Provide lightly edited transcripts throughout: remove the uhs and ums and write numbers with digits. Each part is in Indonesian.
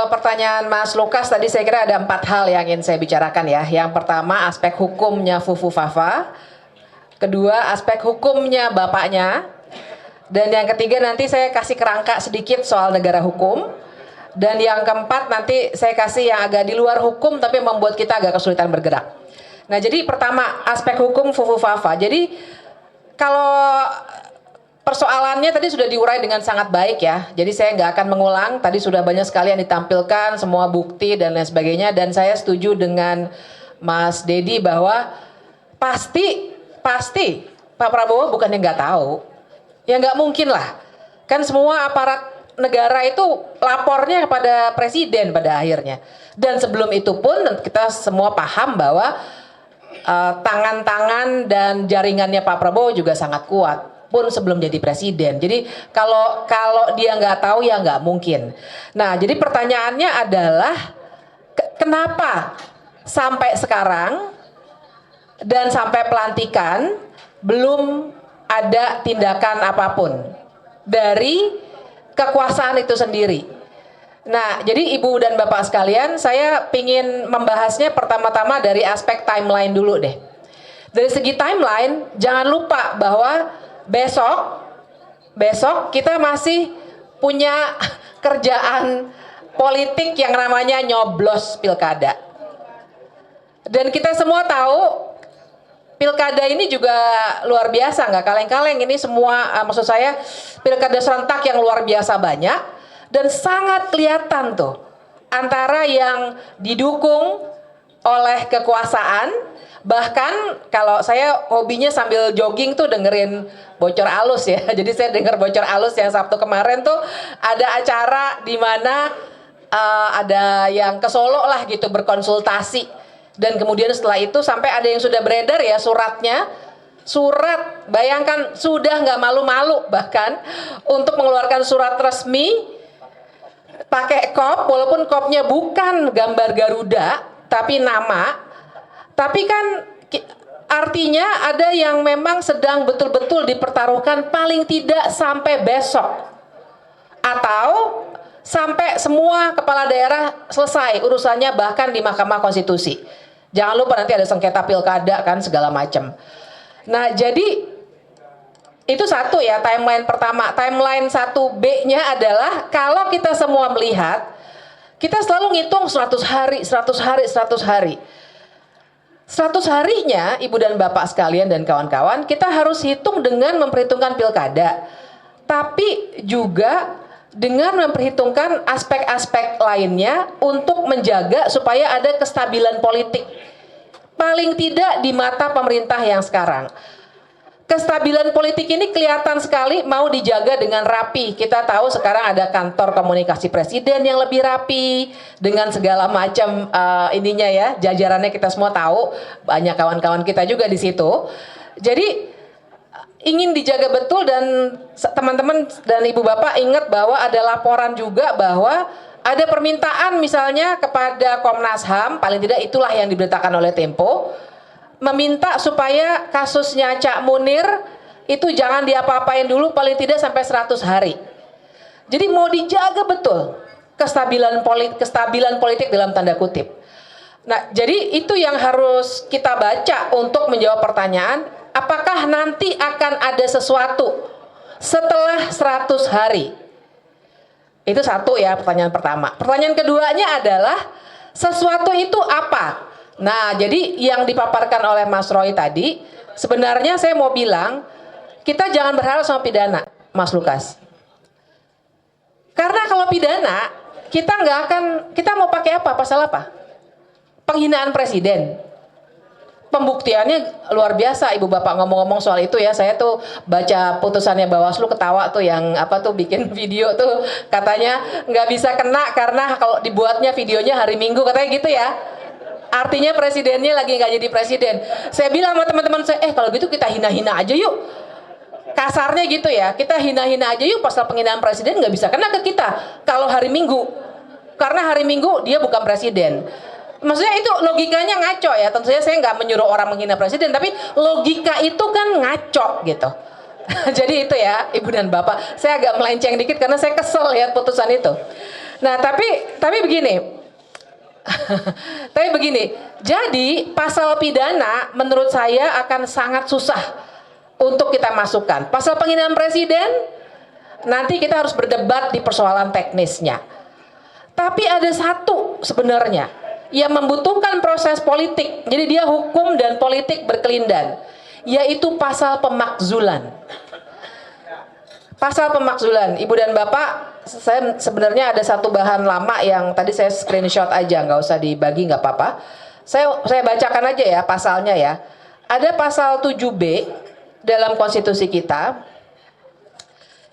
kalau pertanyaan Mas Lukas tadi saya kira ada 4 hal yang ingin saya bicarakan ya. Yang pertama aspek hukumnya Fufu Fafa, kedua aspek hukumnya bapaknya, dan yang ketiga nanti saya kasih kerangka sedikit soal negara hukum, dan yang keempat nanti saya kasih yang agak di luar hukum tapi membuat kita agak kesulitan bergerak. Nah jadi pertama aspek hukum Fufu Fafa. Jadi kalau persoalannya tadi sudah diurai dengan sangat baik ya. Jadi saya nggak akan mengulang. Tadi sudah banyak sekali yang ditampilkan, semua bukti dan lain sebagainya. Dan saya setuju dengan Mas Dedi bahwa pasti Pak Prabowo bukannya nggak tahu. Ya nggak mungkin lah. Kan semua aparat negara itu lapornya kepada presiden pada akhirnya. Dan sebelum itu pun kita semua paham bahwa tangan-tangan dan jaringannya Pak Prabowo juga sangat kuat pun sebelum jadi presiden. Jadi kalau dia nggak tahu ya nggak mungkin. Nah jadi pertanyaannya adalah kenapa sampai sekarang dan sampai pelantikan belum ada tindakan apapun dari kekuasaan itu sendiri. Nah jadi ibu dan bapak sekalian, saya ingin membahasnya pertama-tama dari aspek timeline dulu deh. Dari segi timeline jangan lupa bahwa besok kita masih punya kerjaan politik yang namanya nyoblos pilkada. Dan kita semua tahu pilkada ini juga luar biasa, nggak kaleng-kaleng. Ini semua maksud saya pilkada serentak yang luar biasa banyak dan sangat kelihatan tuh antara yang didukung oleh kekuasaan. Bahkan kalau saya hobinya sambil jogging tuh dengerin bocor alus ya. Jadi saya denger bocor alus yang Sabtu kemarin tuh ada acara di mana ada yang ke Solo lah gitu berkonsultasi. Dan kemudian setelah itu sampai ada yang sudah beredar ya suratnya. Surat, bayangkan sudah nggak malu-malu bahkan untuk mengeluarkan surat resmi pakai kop, walaupun kopnya bukan gambar Garuda tapi nama. Tapi kan artinya ada yang memang sedang betul-betul dipertaruhkan paling tidak sampai besok. Atau sampai semua kepala daerah selesai urusannya bahkan di Mahkamah Konstitusi. Jangan lupa nanti ada sengketa pilkada kan segala macam. Nah jadi itu satu ya timeline pertama. Timeline 1B-nya adalah kalau kita semua melihat, kita selalu ngitung 100 hari, 100 hari, 100 hari. 100 harinya ibu dan bapak sekalian dan kawan-kawan kita harus hitung dengan memperhitungkan pilkada, tapi juga dengan memperhitungkan aspek-aspek lainnya untuk menjaga supaya ada kestabilan politik paling tidak di mata pemerintah yang sekarang. Kestabilan politik ini kelihatan sekali mau dijaga dengan rapi. Kita tahu sekarang ada kantor komunikasi presiden yang lebih rapi dengan segala macam ininya ya, jajarannya kita semua tahu, banyak kawan-kawan kita juga di situ. Jadi ingin dijaga betul dan teman-teman dan ibu bapak ingat bahwa ada laporan juga bahwa ada permintaan misalnya kepada Komnas HAM, paling tidak itulah yang diberitakan oleh Tempo, meminta supaya kasusnya Cak Munir itu jangan diapa-apain dulu paling tidak sampai 100 hari. Jadi mau dijaga betul kestabilan politik dalam tanda kutip. Nah, jadi itu yang harus kita baca untuk menjawab pertanyaan, apakah nanti akan ada sesuatu setelah 100 hari? Itu satu ya pertanyaan pertama. Pertanyaan keduanya adalah sesuatu itu apa? Nah, jadi yang dipaparkan oleh Mas Roy tadi, sebenarnya saya mau bilang, kita jangan berharap sama pidana, Mas Lukas. Karena kalau pidana, kita mau pakai apa? Pasal apa? Penghinaan presiden. Pembuktiannya luar biasa, ibu bapak ngomong-ngomong soal itu ya. Saya tuh baca putusannya Bawaslu ketawa tuh yang bikin video tuh katanya nggak bisa kena karena kalau dibuatnya videonya hari Minggu katanya gitu ya. Artinya presidennya lagi nggak jadi presiden. Saya bilang sama teman-teman saya, kalau gitu kita hina-hina aja yuk. Kasarnya gitu ya, kita hina-hina aja yuk pasal penghinaan presiden nggak bisa kena ke kita kalau hari Minggu. Karena hari Minggu dia bukan presiden. Maksudnya itu logikanya ngaco ya. Tentu saja saya nggak menyuruh orang menghina presiden, tapi logika itu kan ngaco gitu. Jadi itu ya ibu dan bapak. Saya agak melenceng dikit karena saya kesel lihat putusan itu. Nah, tapi begini. Tapi begini, jadi pasal pidana menurut saya akan sangat susah untuk kita masukkan. Pasal penghinaan presiden, nanti kita harus berdebat di persoalan teknisnya. Tapi ada satu sebenarnya yang membutuhkan proses politik, jadi dia hukum dan politik berkelindan, yaitu pasal pemakzulan. Pasal pemakzulan, Ibu dan Bapak, saya sebenarnya ada satu bahan lama yang tadi saya screenshot aja, nggak usah dibagi, nggak apa-apa. Saya bacakan aja ya pasalnya ya. Ada pasal 7B dalam konstitusi kita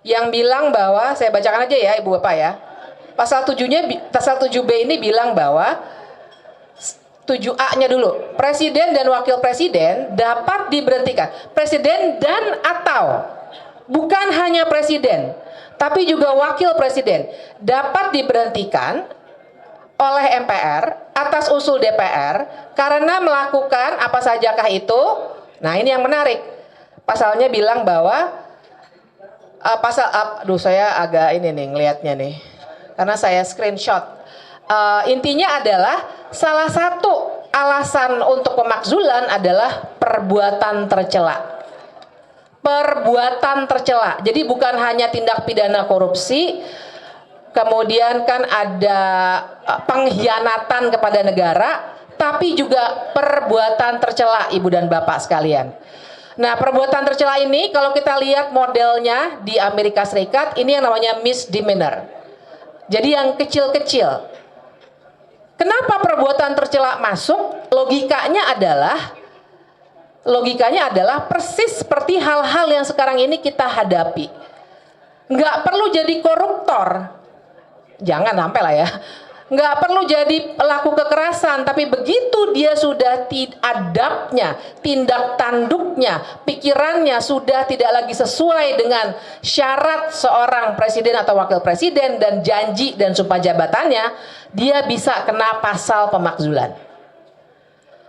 yang bilang bahwa, saya bacakan aja ya Ibu Bapak ya. Pasal 7B ini bilang bahwa 7A-nya dulu, presiden dan wakil presiden dapat diberhentikan. Presiden dan atau, bukan hanya presiden, tapi juga wakil presiden dapat diberhentikan oleh MPR atas usul DPR karena melakukan apa sajakah itu. Nah, ini yang menarik. Pasalnya bilang bahwa saya agak ini nih ngelihatnya nih, karena saya screenshot. Intinya adalah salah satu alasan untuk pemakzulan adalah perbuatan tercela. Perbuatan tercela. Jadi bukan hanya tindak pidana korupsi, kemudian kan ada pengkhianatan kepada negara, tapi juga perbuatan tercela, Ibu dan Bapak sekalian. Nah, perbuatan tercela ini kalau kita lihat modelnya di Amerika Serikat, ini yang namanya misdemeanor. Jadi yang kecil-kecil. Kenapa perbuatan tercela masuk? Logikanya adalah persis seperti hal-hal yang sekarang ini kita hadapi. Nggak perlu jadi koruptor, jangan sampai lah ya. Nggak perlu jadi pelaku kekerasan, tapi begitu dia sudah adabnya, tindak tanduknya, pikirannya sudah tidak lagi sesuai dengan syarat seorang presiden atau wakil presiden dan janji dan sumpah jabatannya, dia bisa kena pasal pemakzulan.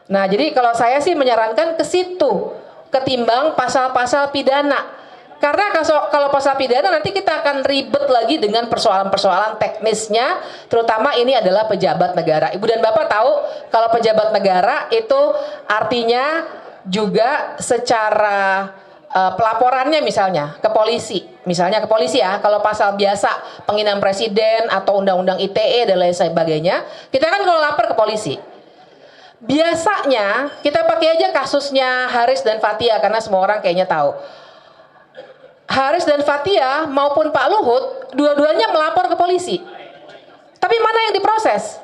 Nah, jadi kalau saya sih menyarankan ke situ ketimbang pasal-pasal pidana. Karena kalau pasal pidana nanti kita akan ribet lagi dengan persoalan-persoalan teknisnya, terutama ini adalah pejabat negara. Ibu dan Bapak tahu kalau pejabat negara itu artinya juga secara pelaporannya misalnya ke polisi. Misalnya ke polisi ya, kalau pasal biasa penghinaan presiden atau undang-undang ITE dan lain sebagainya, kita kan kalau lapor ke polisi. Biasanya kita pakai aja kasusnya Haris dan Fathia karena semua orang kayaknya tahu. Haris dan Fathia maupun Pak Luhut dua-duanya melapor ke polisi. Tapi mana yang diproses?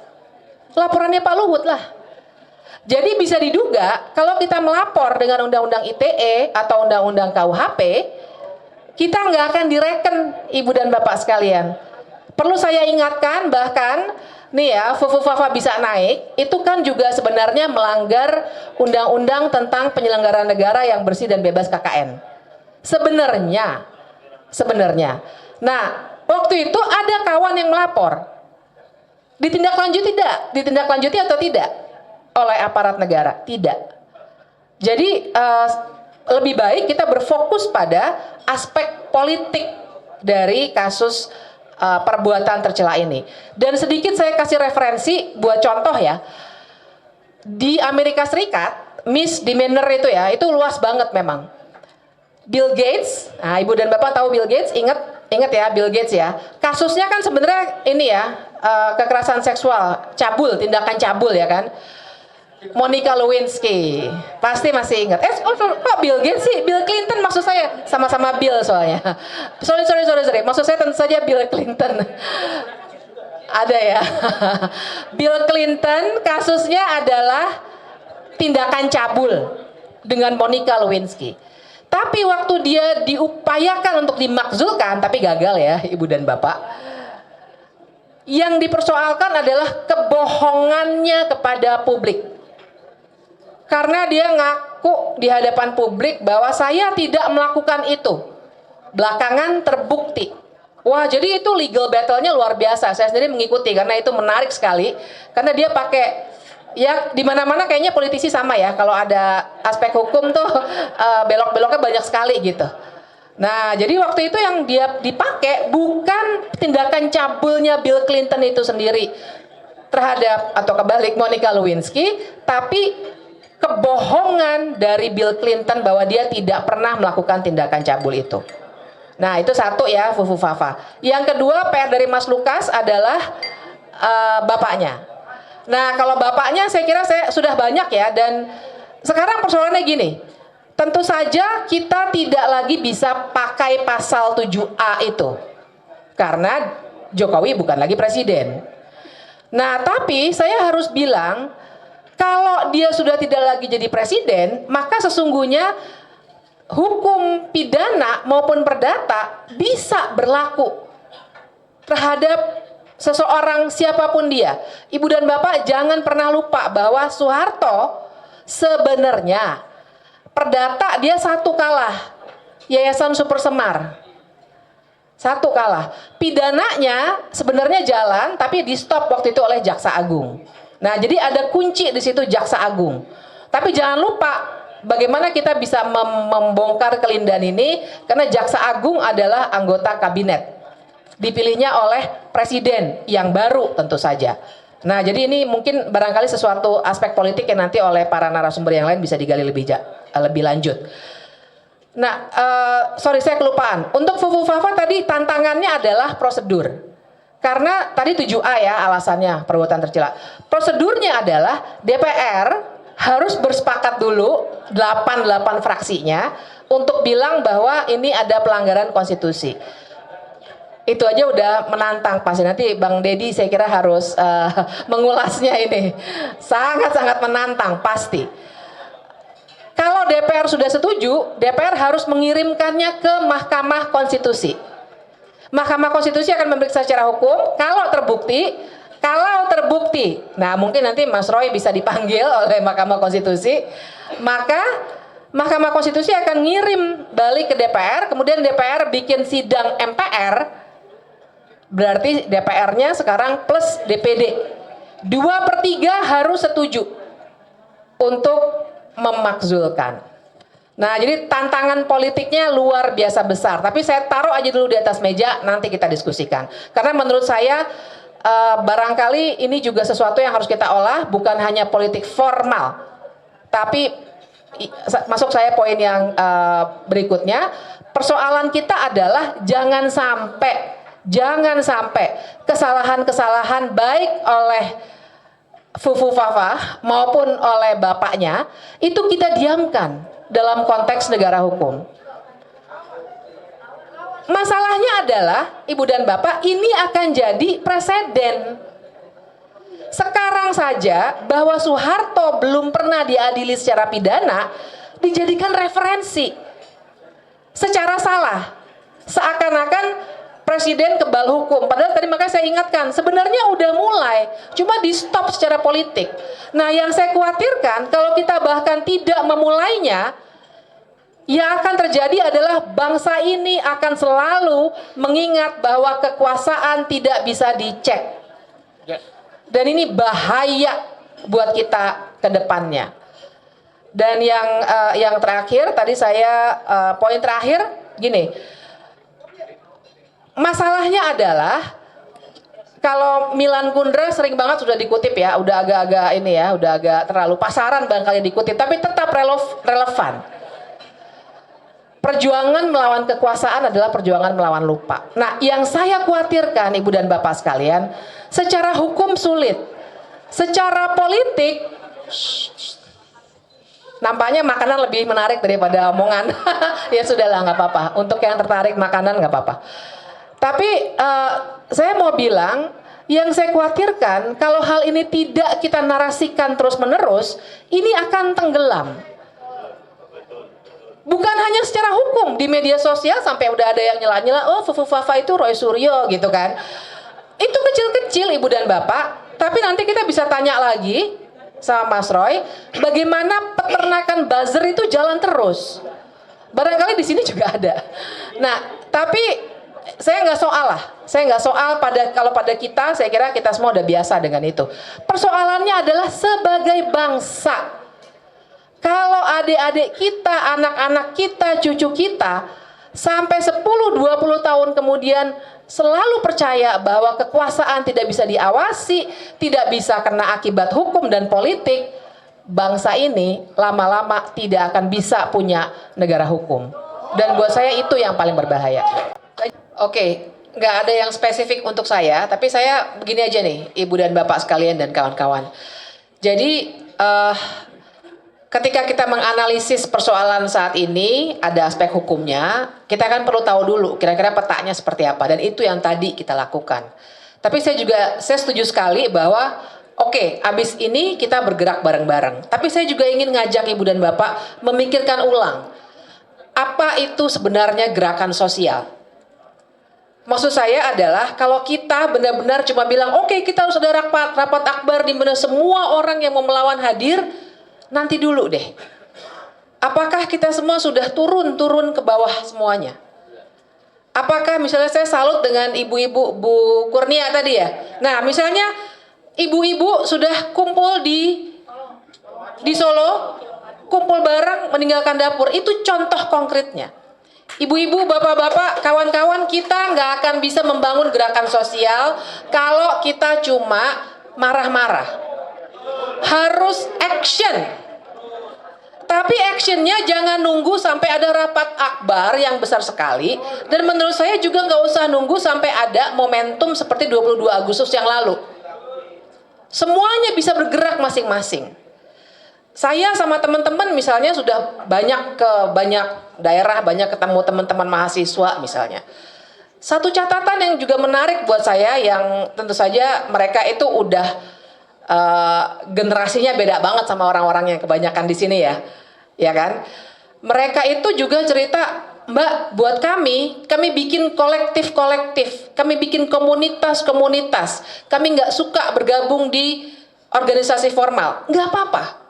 Laporannya Pak Luhut lah. Jadi bisa diduga kalau kita melapor dengan undang-undang ITE atau undang-undang KUHP, kita nggak akan direken, Ibu dan Bapak sekalian. Perlu saya ingatkan bahkan nih ya, Fufufafa bisa naik, itu kan juga sebenarnya melanggar undang-undang tentang penyelenggaraan negara yang bersih dan bebas KKN. Sebenarnya. Nah, waktu itu ada kawan yang melapor. Ditindaklanjuti atau tidak oleh aparat negara? Tidak. Jadi lebih baik kita berfokus pada aspek politik dari kasus perbuatan tercela ini. Dan sedikit saya kasih referensi buat contoh ya. Di Amerika Serikat, misdemeanor itu luas banget memang. Bill Gates, nah Ibu dan Bapak tahu Bill Gates, ingat ya Bill Gates ya. Kasusnya kan sebenarnya ini ya, kekerasan seksual, tindakan cabul ya kan. Monica Lewinsky, pasti masih ingat. Kok Bill Gates sih? Bill Clinton maksud saya, sama-sama Bill soalnya. Sorry. Maksud saya tentu saja Bill Clinton. Ada ya. Bill Clinton kasusnya adalah tindakan cabul dengan Monica Lewinsky. Tapi waktu dia diupayakan untuk dimakzulkan, tapi gagal ya Ibu dan Bapak. Yang dipersoalkan adalah kebohongannya kepada publik. Karena dia ngaku di hadapan publik bahwa saya tidak melakukan itu. Belakangan terbukti. Wah, jadi itu legal battle-nya luar biasa. Saya sendiri mengikuti karena itu menarik sekali. Karena dia pakai, ya di mana-mana kayaknya politisi sama ya. Kalau ada aspek hukum tuh belok-beloknya banyak sekali gitu. Nah, jadi waktu itu yang dia dipakai bukan tindakan cabulnya Bill Clinton itu sendiri terhadap atau kebalik Monica Lewinsky, tapi kebohongan dari Bill Clinton bahwa dia tidak pernah melakukan tindakan cabul itu. Nah, itu satu ya, Fufu Fafa. Yang kedua, PR dari Mas Lukas adalah bapaknya. Nah, kalau bapaknya saya kira saya sudah banyak ya, dan sekarang persoalannya gini. Tentu saja kita tidak lagi bisa pakai pasal 7A itu. Karena Jokowi bukan lagi presiden. Nah, tapi saya harus bilang, kalau dia sudah tidak lagi jadi presiden, maka sesungguhnya hukum pidana maupun perdata bisa berlaku terhadap seseorang siapapun dia. Ibu dan Bapak jangan pernah lupa bahwa Soeharto sebenarnya perdata dia satu kalah, Yayasan Super Semar. Satu kalah. Pidananya sebenarnya jalan, tapi di stop waktu itu oleh Jaksa Agung. Nah, jadi ada kunci di situ Jaksa Agung. Tapi jangan lupa bagaimana kita bisa membongkar kelindahan ini, karena Jaksa Agung adalah anggota kabinet. Dipilihnya oleh presiden yang baru tentu saja. Nah, jadi ini mungkin barangkali sesuatu aspek politik yang nanti oleh para narasumber yang lain bisa digali lebih lanjut. Nah, sorry saya kelupaan. Untuk Fufu Fafa tadi tantangannya adalah prosedur. Karena tadi 7A ya alasannya perbuatan tercela. Prosedurnya adalah DPR harus bersepakat dulu 8 fraksinya untuk bilang bahwa ini ada pelanggaran konstitusi. Itu aja udah menantang pasti. Nanti Bang Deddy saya kira harus mengulasnya ini. Sangat-sangat menantang pasti. Kalau DPR sudah setuju, DPR harus mengirimkannya ke Mahkamah Konstitusi. Mahkamah Konstitusi akan memeriksa secara hukum. Kalau terbukti, nah mungkin nanti Mas Roy bisa dipanggil oleh Mahkamah Konstitusi, maka Mahkamah Konstitusi akan ngirim balik ke DPR, kemudian DPR bikin sidang MPR. Berarti DPR-nya sekarang plus DPD 2/3 harus setuju untuk memakzulkan. Nah, jadi tantangan politiknya luar biasa besar. Tapi saya taruh aja dulu di atas meja, nanti kita diskusikan. Karena menurut saya barangkali ini juga sesuatu yang harus kita olah, bukan hanya politik formal. Tapi masuk saya poin yang berikutnya, persoalan kita adalah jangan sampai kesalahan-kesalahan baik oleh Fufu Fafa maupun oleh bapaknya itu kita diamkan dalam konteks negara hukum. Masalahnya adalah Ibu dan Bapak, ini akan jadi preseden. Sekarang saja bahwa Soeharto belum pernah diadili secara pidana dijadikan referensi secara salah, seakan-akan presiden kebal hukum. Padahal tadi makanya saya ingatkan, sebenarnya udah mulai, cuma di stop secara politik. Nah, yang saya khawatirkan kalau kita bahkan tidak memulainya, yang akan terjadi adalah bangsa ini akan selalu mengingat bahwa kekuasaan tidak bisa dicek. Dan ini bahaya buat kita ke depannya. Dan yang terakhir tadi saya poin terakhir gini. Masalahnya adalah kalau Milan Kundra sering banget sudah dikutip ya, udah agak-agak ini ya, udah agak terlalu pasaran barangkali dikutip, tapi tetap relevan. Perjuangan melawan kekuasaan adalah perjuangan melawan lupa. Nah, yang saya khawatirkan Ibu dan Bapak sekalian, secara hukum sulit, secara politik nampaknya makanan lebih menarik daripada omongan. Ya sudahlah, nggak apa-apa. Untuk yang tertarik makanan nggak apa-apa. Tapi saya mau bilang, yang saya khawatirkan kalau hal ini tidak kita narasikan terus-menerus, ini akan tenggelam. Bukan hanya secara hukum, di media sosial sampai udah ada yang nyela-nyela, oh Fufu Fafa itu Roy Suryo gitu kan. Itu kecil-kecil Ibu dan Bapak, tapi nanti kita bisa tanya lagi sama Mas Roy, bagaimana peternakan buzzer itu jalan terus. Barangkali di sini juga ada. Nah, tapi saya nggak soal kalau pada kita, saya kira kita semua udah biasa dengan itu. Persoalannya adalah sebagai bangsa. Kalau adik-adik kita, anak-anak kita, cucu kita sampai 10-20 tahun kemudian selalu percaya bahwa kekuasaan tidak bisa diawasi, tidak bisa kena akibat hukum dan politik, bangsa ini lama-lama tidak akan bisa punya negara hukum. Dan buat saya itu yang paling berbahaya. Oke, nggak ada yang spesifik untuk saya, tapi saya begini aja nih, Ibu dan Bapak sekalian dan kawan-kawan. Jadi ketika kita menganalisis persoalan saat ini, ada aspek hukumnya, kita kan perlu tahu dulu kira-kira petanya seperti apa, dan itu yang tadi kita lakukan. Tapi saya setuju sekali bahwa oke, abis ini kita bergerak bareng-bareng. Tapi saya juga ingin ngajak Ibu dan Bapak memikirkan ulang, apa itu sebenarnya gerakan sosial? Maksud saya adalah kalau kita benar-benar cuma bilang oke, kita harus ada rapat akbar di mana semua orang yang mau melawan hadir, nanti dulu deh. Apakah kita semua sudah turun ke bawah semuanya? Apakah misalnya saya salut dengan ibu-ibu Bu Kurnia tadi ya. Nah, misalnya ibu-ibu sudah kumpul di Solo, kumpul bareng meninggalkan dapur, itu contoh konkretnya. Ibu-ibu, bapak-bapak, kawan-kawan, kita nggak akan bisa membangun gerakan sosial kalau kita cuma marah-marah. Harus action. Tapi actionnya jangan nunggu sampai ada rapat akbar yang besar sekali. Dan menurut saya juga nggak usah nunggu sampai ada momentum seperti 22 Agustus yang lalu. Semuanya bisa bergerak masing-masing. Saya sama teman-teman misalnya sudah banyak daerah, banyak ketemu teman-teman mahasiswa misalnya. Satu catatan yang juga menarik buat saya, yang tentu saja mereka itu udah generasinya beda banget sama orang-orang yang kebanyakan di sini ya kan? Mereka itu juga cerita, Mbak, buat kami bikin kolektif, kami bikin komunitas, kami nggak suka bergabung di organisasi formal, nggak apa-apa.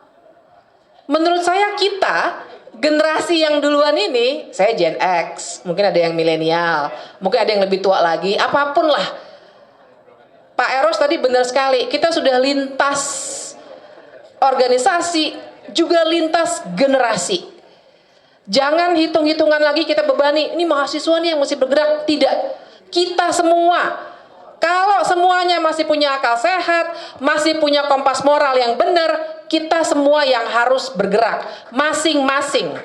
Menurut saya kita, generasi yang duluan ini, saya Gen X, mungkin ada yang milenial, mungkin ada yang lebih tua lagi, apapun lah. Pak Eros tadi benar sekali, kita sudah lintas organisasi, juga lintas generasi. Jangan hitung-hitungan lagi kita bebani, ini mahasiswa nih yang mesti bergerak. Tidak, kita semua. Kalau semuanya masih punya akal sehat, masih punya kompas moral yang benar, kita semua yang harus bergerak masing-masing.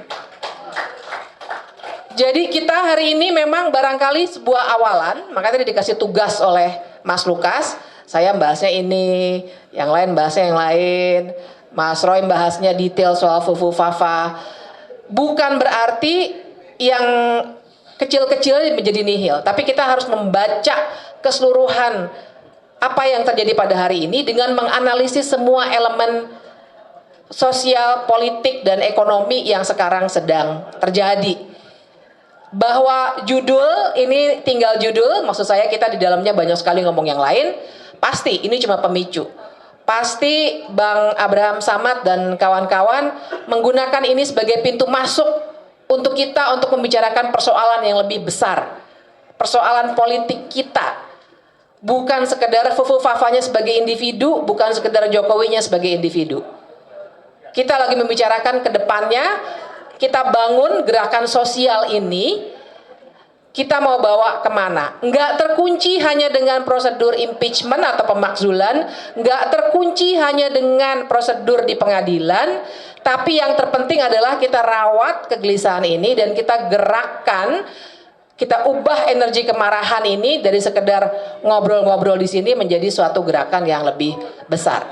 Jadi kita hari ini memang barangkali sebuah awalan, makanya tadi dikasih tugas oleh Mas Lukas, saya bahasnya ini, yang lain bahasnya yang lain, Mas Roy bahasnya detail soal Fufu Fafa. Bukan berarti yang kecil-kecil menjadi nihil, tapi kita harus membaca keseluruhan apa yang terjadi pada hari ini dengan menganalisis semua elemen sosial, politik, dan ekonomi yang sekarang sedang terjadi. Bahwa judul ini tinggal judul, maksud saya kita di dalamnya banyak sekali ngomong yang lain, pasti ini cuma pemicu. Pasti Bang Abraham Samad dan kawan-kawan menggunakan ini sebagai pintu masuk untuk kita untuk membicarakan persoalan yang lebih besar, persoalan politik kita. Bukan sekedar Fufu Fafanya sebagai individu, bukan sekedar Jokowinya sebagai individu. Kita lagi membicarakan ke depannya, kita bangun gerakan sosial ini, kita mau bawa kemana? Nggak terkunci hanya dengan prosedur impeachment atau pemakzulan, nggak terkunci hanya dengan prosedur di pengadilan, tapi yang terpenting adalah kita rawat kegelisahan ini dan kita gerakkan, kita ubah energi kemarahan ini dari sekedar ngobrol-ngobrol di sini menjadi suatu gerakan yang lebih besar.